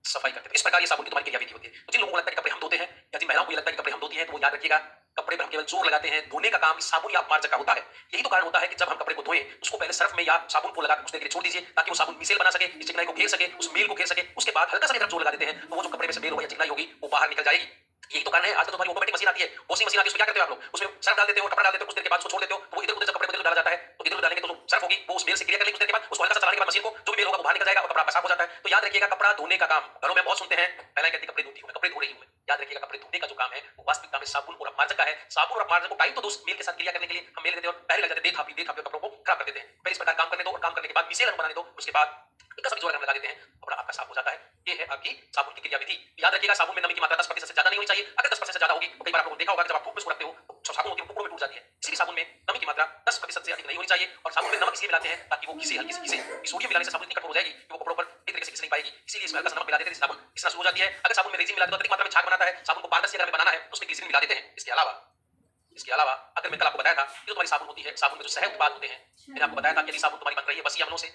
सफाई करते हैं। इस प्रकार ये साबुन की तुम्हारी क्रियाविधि होती है। तो जिन लोगों को लगता है कि कपड़े हम धोते हैं या जिन महिलाओं को ये लगता है कि कपड़े हम धोती हैं, तो वो याद रखिएगा, कपड़े पर हम केवल जोर लगाते हैं। धोने का काम साबुन या अपमार्जक का होता है। यही तो कारण होता है कि जब हम कपड़े को धोएं, उसको पहले सर्फ में या साबुन को लगाकर कुछ देर के लिए छोड़ दीजिए, ताकि वो साबुन मिसेल बना सके, इस चिकनाई को घेर सके, उस मेल को घेर सके। उसके बाद हल्का सा तरफ जोर लगा देते हैं, तो वो जो कपड़े में से मेल होगा या चिकनाई होगी, वो बाहर निकल जाएगी। यही तो कारण है, आज तो तुम्हारी ऑटोमेटिक मशीन आती है, वॉशिंग मशीन आती है, उसमें क्या करते हो आप लोग, उसमें सर्फ डाल देते हो, कपड़ा डाल देते हो, कुछ देर के बाद उसको छोड़ देते हो, तो वो इधर उधर जब कपड़े बदल डाला जाता है, तो इधर उधर डालेंगे तो जो सर्फ होगी वो उस मेल से क्रिया करेगी, कुछ देर के बाद उसको हल्का सा चलाने के बाद मशीन को जो भी मेल होगा वो बाहर निकल जाएगा और कपड़ा साफ हो जाता है। तो याद रखिएगा, कपड़ा धोने का काम घरों में बहुत सुनते हैं, पहले कहते कपड़े धोती हूं मैं, कपड़े धो रही हूं मैं। याद रखिएगा, कपड़े धोने का जो काम है वो वास्तविकता में साबुन और अपमार्जक का है। साबुन और अपमार्जक को टाइम तो दो मेल के साथ क्रिया करने के लिए हम मेल देते हैं और पहले लग जाते हैं दे थापी कपड़ों को खराब कर देते हैं। पहले इस प्रकार काम करने दो और काम करने के बाद मिसेल बनाने दो, उसके बाद इनका सभी जोर लगा देते हैं, कपड़ा आपका साफ हो जाता है। ये है आपकी साबुन की क्रियाविधि। याद रखिएगा, साबुन में नमी की मात्रा 10% से ज्यादा नहीं होनी चाहिए। अगर 10% से ज्यादा होगी तो कई बार आप लोगों ने देखा होगा कि जब आप धूप में उसको रखते हो तो साबुन होती है टुकड़ों में टूट जाती है। इसी साबुन में नमी की मात्रा 10% से अधिक नहीं होनी चाहिए। और साबुन में नमक इसलिए मिलाते हैं ताकि वो घिसे, हल्की सी घिसे। सोडियम मिलाने से साबुन इतनी कठोर हो जाएगी कि वो कपड़ों पर एक तरीके से घिस नहीं पाएगी। इसीलिए इसमें हल्का सा नमक मिला देते हैं, साबुन घिसना शुरू हो जाती है। अगर साबुन में रेजिन मिला दो तो अधिक मात्रा में छाग बनाता है। साबुन को पारदर्शी अगर हमें बनाना है तो उसमें ग्लिसरीन मिला देते हैं। इसके अलावा अगर मैं कल आपको बताया था कि जो तुम्हारी साबुन होती है, साबुन में जो सह उत्पाद होते हैं, मैंने आपको बताया था कि यदि साबुन तुम्हारी बन रही है बसीय अम्लों से,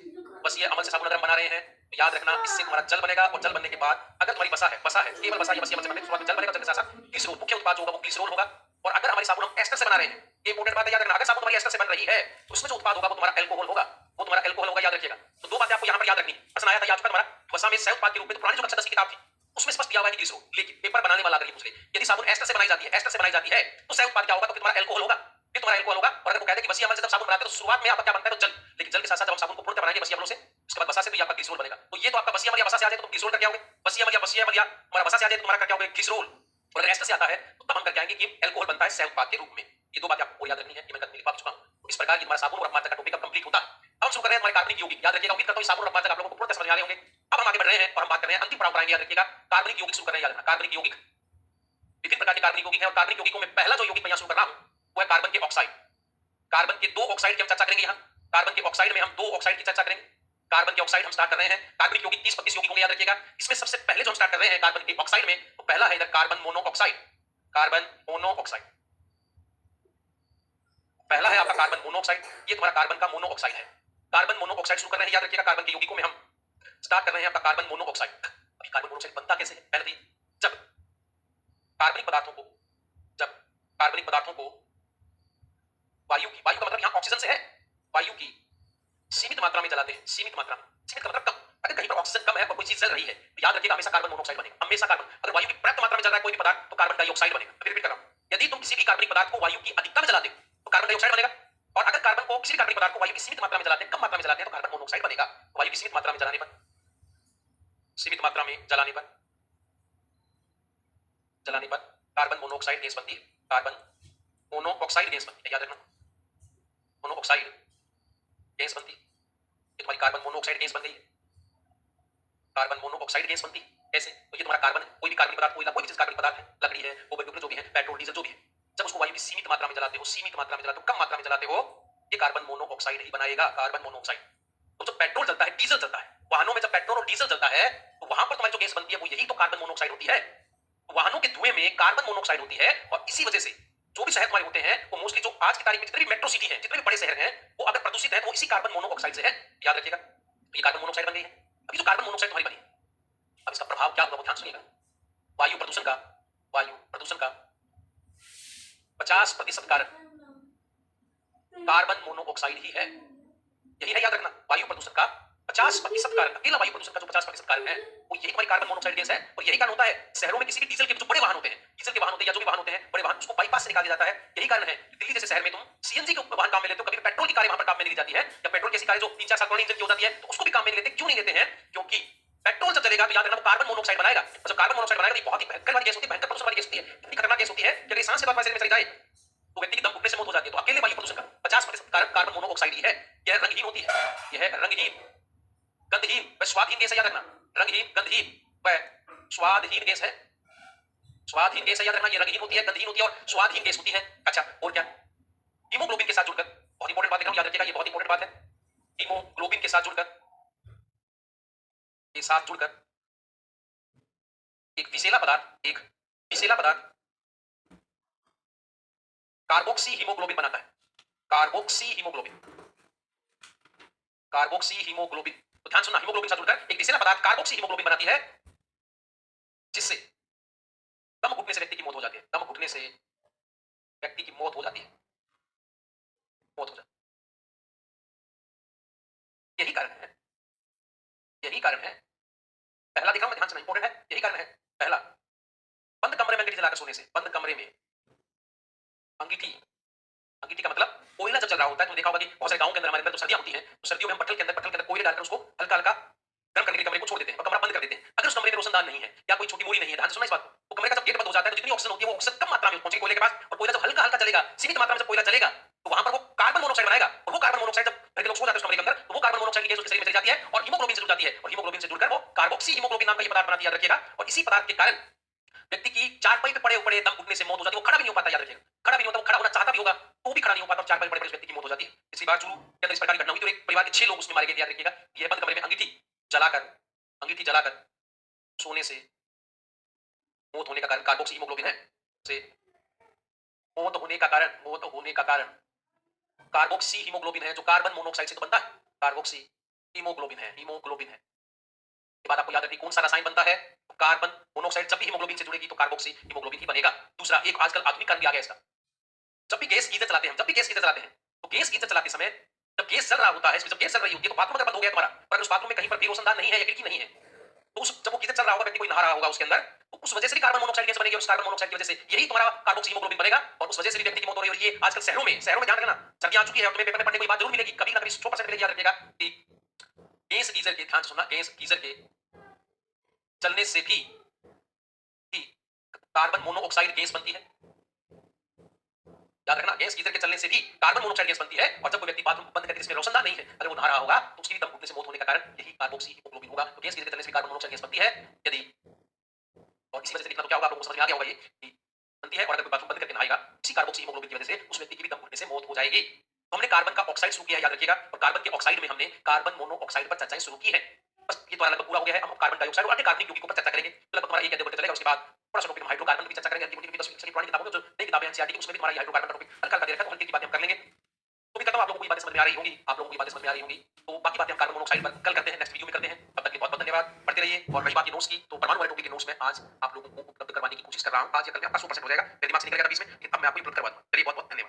बसीय अम्ल से साबुन अगर हम बना रहे हैं, तो याद रखना इससे तुम्हारा जल बनेगा और जल बनने के बाद अगर तुम्हारी बसा है केवल बसा या बसीय अम्ल से बनने के बाद जल बनेगा, जल के साथ ग्लिसरॉल मुख्य उत्पाद जो होगा वो ग्लिसरॉल होगा। और अगर हमारी साबुन हम एस्टर से बना रहे हैं, ये इंपॉर्टेंट बात है, याद रखना, अगर साबुन तुम्हारी एस्टर से बन रही है तो उसमें जो उत्पाद होगा वो तुम्हारा एल्कोहल होगा, याद रखिएगा। तो दो बातें आपको यहाँ पर याद रखनी। प्रश्न आया था आज का तुम्हारा बसा में सह उत्पाद के रूप में, तो पुरानी जो कक्षा 10 की किताब थी उसमें स्पष्ट दिया हुआ है कि ग्लिसरॉल, लेकिन पेपर बनाने वाला अगर ये पूछ ले यदि साबुन एस्टर से बनाई जाती है तो सह उत्पाद क्या होगा, तो फिर तुम्हारा एल्कोहल होगा, और अगर वो कहते हैं कि बसीय अम्ल से जब साबुन बनाते हैं तो शुरुआत में आपका क्या बनता है, तो जल, लेकिन जल के साथ साथ जब हम साबुन को पूर्णतः बनाएंगे बसीय अम्लों से, उसके बाद बसा से तो ये आपका ग्लिसरॉल बनेगा। तो ये तो आपका बसीय अम्ल या बसा से आ जाए तो तुम ग्लिसरॉल करके आओगे, बसीय अम्ल या हमारा बसा से आ जाए तो तुम्हारा क्या होगा, ग्लिसरॉल। और अगर एस्टर से आता है तो तब हम करके आएंगे कि एल्कोहल बनता है सह उत्पाद के रूप में। ये दो बातें आपको याद रखनी है, ये मैं कल लिखवा चुका हूं। तो इस प्रकार ये हमारा साबुन और अपमार्जक का टॉपिक अब कंप्लीट होता है। अब हम शुरू कर रहे हैं हमारे कार्बनिक यौगिक। याद रखिएगा, उम्मीद करता हूं साबुन और अपमार्जक आप लोगों को पूर्ण समझ में आ रहे होंगे। अब हम आगे बढ़ रहे हैं और हम बात कर रहे हैं अंतिम पड़ाव पर आएंगे। याद रखिएगा, कार्बनिक यौगिक शुरू कर रहे हैं। याद रखना, कार्बनिक यौगिक, विभिन्न प्रकार के कार्बनिक यौगिक हैं और कार्बनिक यौगिकों में पहला जो यौगिक मैं यहां शुरू कर रहा हूं वो है कार्बन के ऑक्साइड। कार्बन के दो ऑक्साइड की हम चर्चा करेंगे। यहाँ कार्बन के ऑक्साइड में हम दो ऑक्साइड की चर्चा करेंगे। कार्बन के ऑक्साइड हम स्टार्ट कर रहे हैं। कार्बनिक यौगिक 30-32 यौगिक होंगे, याद रखिएगा। इसमें सबसे पहले जो हम स्टार्ट कर रहे हैं कार्बन के ऑक्साइड में, तो पहला है इधर कार्बन मोनोऑक्साइड। कार्बन मोनोऑक्साइड पहला है आपका कार्बन मोनोऑक्साइड। ये तुम्हारा कार्बन का मोनोऑक्साइड है। कार्बन मोनोऑक्साइड शुरू कर रहे हैं। याद रखिएगा, कार्बन के यौगिकों में हम स्टार्ट कर रहे हैं आपका कार्बन मोनोऑक्साइड। अभी कार्बन मोनोऑक्साइड बनता कैसे है, पहले जब कार्बनिक पदार्थों को वायु का मतलब यहां ऑक्सीजन से है, वायु की सीमित मात्रा में जलाते हैं। सीमित का मतलब कम। अगर कहीं पर ऑक्सीजन कम है और कोई चीज जल रही है तो याद रखिएगा हमेशा कार्बन मोनोऑक्साइड बनेगा, हमेशा कार्बन। अगर वायु की पर्याप्त मात्रा में जल रहा है कोई भी पदार्थ तो कार्बन डाइऑक्साइड बनेगा। फिर रिपीट कर रहा हूं, यदि तुम किसी भी कार्बनिक पदार्थ को वायु की अधिकता में जलाते हो तो कार्बन डाइऑक्साइड बनेगा। और अगर किसी भी कार्बनिक पदार्थ को वायु की सीमित मात्रा में जलाते हैं, कम मात्रा में जलाते हैं, तो कार्बन मोनोऑक्साइड बनेगा। वायु की सीमित मात्रा में जलाने पर कार्बन मोनोऑक्साइड गैस बनती है। कार्बन मोनोऑक्साइड गैस बनती है, याद रखना, मोनोऑक्साइड गैस बनती है। ये तुम्हारी कार्बन मोनोऑक्साइड गैस बन गई है। कार्बन मोनोऑक्साइड गैस बनती है कैसे, तो ये तुम्हारा कार्बन है, कोई भी कार्बनिक पदार्थ, कोई भी चीज कार्बनिक पदार्थ है, लकड़ी है, वो बायोफ्यूल जो भी है, पेट्रोल डीजल जो भी है, जब उसको वायु की सीमित मात्रा में जलाते हो, कम मात्रा में जलाते हो, ये कार्बन मोनोऑक्साइड ही बनाएगा, कार्बन मोनोऑक्साइड। तो जब पेट्रोल जलता है, डीजल जलता है, वाहनों में जब पेट्रोल और डीजल जलता है तो वहां पर तुम्हारी जो गैस बनती है वो यही तो कार्बन मोनोऑक्साइड होती है। वाहनों के धुएं में कार्बन मोनोऑक्साइड होती है और इसी वजह से जो भी शहर तुम्हारे होते हैं वो मोस्टली जो आज की तारीख में जितने भी मेट्रो सिटी है, जितने भी बड़े शहर हैं, वो अगर प्रदूषित है तो वो इसी कार्बन मोनोऑक्साइड से है। याद रखिएगा, तो ये कार्बन मोनोऑक्साइड बन गई है। अभी जो कार्बन मोनोऑक्साइड तुम्हारी बनी, अब इसका प्रभाव क्या होगा वो ध्यान सुनिएगा। वायु प्रदूषण का 50% कारण कार्बन मोनोऑक्साइड ही है। यही है, याद रखना, वायु प्रदूषण का 50% कारण, अकेला वायु प्रदूषण का जो 50% कारण है वो यही तुम्हारी कार्बन मोनोऑक्साइड गैस है। और यही कारण होता है शहरों में किसी भी डीजल के जो बड़े वाहन होते हैं, या जो भी वाहन होते हैं, बड़े वाहन, उसको बाईपास से निकाल दिया जाता है। यही कारण है कि दिल्ली जैसे शहर में तुम सीएनजी के वाहन काम में लेते हो, कभी पेट्रोल की कारें वहां पर काम में नहीं ली जाती है, या पेट्रोल की ऐसी कारें जो 3-4 साल पुरानी इंजन की हो जाती है तो उसको भी काम में नहीं लेते। क्यों नहीं लेते हैं, क्योंकि पेट्रोल जब चलेगा तो याद रखना वो कार्बन मोनोऑक्साइड बनाएगा। और जब कार्बन मोनोऑक्साइड बनाएगा तो बहुत ही भयंकर वाली गैस होती है, भयंकर प्रदूषण वाली गैस होती है, इतनी खतरनाक गैस होती है कि अगर सांस के बाद शरीर में चली जाए तो व्यक्ति की दम घुटने से मौत हो जाती है। तो अकेले वायु प्रदूषण का 50% कारण कार्बन मोनोऑक्साइड ही है। यह रंगहीन होती है, यह रंगहीन, गंधहीन व स्वादहीन गैस है। याद रखना, रंगहीन, गंधहीन व स्वादहीन गैस है। स्वादहीन गैस है, याद रखना, ये रंगहीन होती है, गंधहीन होती है और स्वादहीन गैस होती है। अच्छा, और क्या, हीमोग्लोबिन के साथ जुड़कर, बहुत इंपॉर्टेंट बात है, याद रखिएगा, ये बहुत इंपॉर्टेंट बात है। हीमोग्लोबिन के साथ जुड़कर एक विषैला पदार्थ कार्बोक्सी हीमोग्लोबिन बनाता है, कार्बोक्सी हीमोग्लोबिन, कार्बोक्सी हीमोग्लोबिन। तो ध्यान सुनना, हीमोग्लोबिन से जुड़कर एक विशेष पदार्थ कार्बोक्सी हीमोग्लोबिन बनाती है, जिससे दम घुटने से व्यक्ति की मौत हो जाती है, दम घुटने से व्यक्ति की मौत हो जाती है, मौत हो जाती है। यही कारण है, यही कारण है, पहला दिखा मैं, ध्यान से इंपॉर्टेंट है, यही कारण है। पहला, बंद कमरे में अंगीठी जलाकर सोने से, बंद कमरे में अंगीठी, अंगीठी का मतलब कोयला जब चल रहा होता है तो देखा होगा कि बहुत सारे गांव के अंदर हमारे अंदर तो सर्दियां होती हैं, तो सर्दियों में हम पटल के अंदर कोयले डालकर उसको हल्का हल्का गर्म करने के लिए कमरे को छोड़ देते हैं और कमरा बंद कर देते हैं। अगर उस कमरे में रोशनदान नहीं है या कोई छोटी मोरी नहीं है, ध्यान से सुनना इस बात को, तो कमरे का जब गेट बंद हो जाता है तो जितनी ऑक्सीजन होती है वो ऑक्सीजन कम मात्रा में पहुंचेगी कोयले के पास, और कोयला जब हल्का हल्का चलेगा, सीमित मात्रा में जब कोयला चलेगा तो वहां पर वो कार्बन मोनोऑक्साइड बनाएगा, और वो कार्बन मोनोऑक्साइड जब घर के लोग सो जाते हैं उस कमरे के अंदर, तो वो कार्बन मोनोऑक्साइड की गैस उसके शरीर में चली जाती है और हीमोग्लोबिन से जुड़ जाती है, और हीमोग्लोबिन से जुड़कर वो कार्बोक्सी हीमोग्लोबिन नाम का ये पदार्थ बनाती है, याद रखिएगा। और इसी पदार्थ के कारण व्यक्ति की चारपाई पे पड़े पड़े दम घुटने से मौत हो जाती है, वो खड़ा भी नहीं हो पाता, याद रखिएगा, खड़ा भी नहीं होता, वो खड़ा होना चाहता भी होगा तो भी खड़ा नहीं हो पाता, और चारपाई पे पड़े व्यक्ति की मौत हो जाती है। पिछली बार चूरू के अंदर इस प्रकार की घटना हुई तो एक परिवार के 6 लोग उसमें मारे गए, याद रखिएगा। ये बंद कमरे में अंगीठी जलाकर, अंगीठी जलाकर सोने से मौत होने का कारण कार्बोक्सी हीमोग्लोबिन है, से मौत होने का कारण, मौत होने का कारण कार्बोक्सी हीमोग्लोबिन है, जो कार्बन मोनोऑक्साइड से तो बनता है, कार्बोक्सी हीमोग्लोबिन है, हीमोग्लोबिन है। ये बात आपको याद रखनी, कौन सा रसायन बनता है, तो कार्बन मोनोऑक्साइड जब भी हीमोग्लोबिन से जुड़ेगी तो कार्बोक्सी हीमोग्लोबिन ही बनेगा। दूसरा, एक आजकल आधुनिक कारण भी आ गया इसका, जब भी गैस गीजर चलाते हैं, जब भी गैस गीजर चलाते हैं, तो गैस गीजर चलाते समय जब गैस चल रहा होता है, इसमें जब गैस चल रही होती है तो बाथरूम अगर बंद हो गया तुम्हारा, पर अगर उस बाथरूम में कहीं पर भी रोशनदान नहीं है या खिड़की नहीं है, तो उस जब वो गीजर चल रहा होगा, व्यक्ति कोई नहा रहा होगा उसके अंदर, तो उस वजह से भी कार्बन मोनोऑक्साइड गैस बनेगी, और उस कार्बन मोनोऑक्साइड की वजह से यही तुम्हारा कार्बोक्सी हीमोग्लोबिन बनेगा, और उस वजह से भी व्यक्ति की मौत हो रही है। और ये आजकल शहरों में ध्यान रखना, सर्दियां आ चुकी है और तुम्हें पेपर में पढ़ने को ये बात जरूर मिलेगी, कभी ना कभी 100% मिलेगी, याद रखिएगा कि गैस गीजर के, ध्यान से सुनना, गैस गीजर के चलने से भी कार्बन मोनोऑक्साइड गैस बनती है, याद रखना, गैस गीजर के चलने से भी कार्बन मोनोऑक्साइड गैस बनती है, और जब कोई व्यक्ति बाथरूम बंद करके इसमें रोशनदान नहीं है, अगर वो नहा रहा होगा तो उसकी भी दम घुटने से मौत होने का कारण यही कार्बोक्सी हीमोग्लोबिन होगा। तो गैस गीजर के चलने से भी कार्बन मोनोऑक्साइड गैस बनती है, यदि, और इसी वजह से दिखना तो क्या होगा, आप लोगों को समझ में आ गया होगा ये कि बनती है, और अगर कोई बाथरूम बंद करके नहाएगा इसी कार्बोक्सी हीमोग्लोबिन की वजह से उस व्यक्ति की भी दम घुटने से मौत हो जाएगी। तो हमने कार्बन का ऑक्साइड शुरू किया है, याद रखिएगा, और कार्बन के ऑक्साइड में हमने कार्बन मोनोऑक्साइड पर चर्चाएं शुरू की है। बस ये तुम्हारा लगभग पूरा हो गया है, हम कार्बन डाइऑक्साइड और अन्य कार्बनिक यौगिकों पर चर्चा करेंगे, तो लगभग तुम्हारा एक अध्याय चलेगा। उसके बाद थोड़ा सा टॉपिक हम हाइड्रोकार्बन की भी चर्चा करेंगे, अंतिम की 10वीं पुरानी किताबों में जो नई किताबें एनसीईआरटी की उसमें भी तुम्हारा ये हाइड्रोकार्बन का टॉपिक हल्का हल्का दे रखा है, तो हल्की की बातें हम कर लेंगे। तो भी करता हूं, आप लोगों को ये बातें समझ में आ रही होंगी, आप लोगों को ये बातें समझ में आ रही होंगी। तो बाकी बातें हम कार्बन मोनोऑक्साइड पर कल करते हैं, नेक्स्ट वीडियो में करते हैं। तब तक के बहुत बहुत धन्यवाद, पढ़ते रहिए। और रही बात की नोट्स की, तो परमाणु वाले टॉपिक के नोट्स में आज आप लोगों को उपलब्ध करवाने की कोशिश कर रहा हूं, आज या कल में आपका 100% हो जाएगा, मेरे दिमाग से निकल गया था बीच में, लेकिन अब मैं आपको उपलब्ध करवा दूंगा। चलिए, बहुत बहुत धन्यवाद।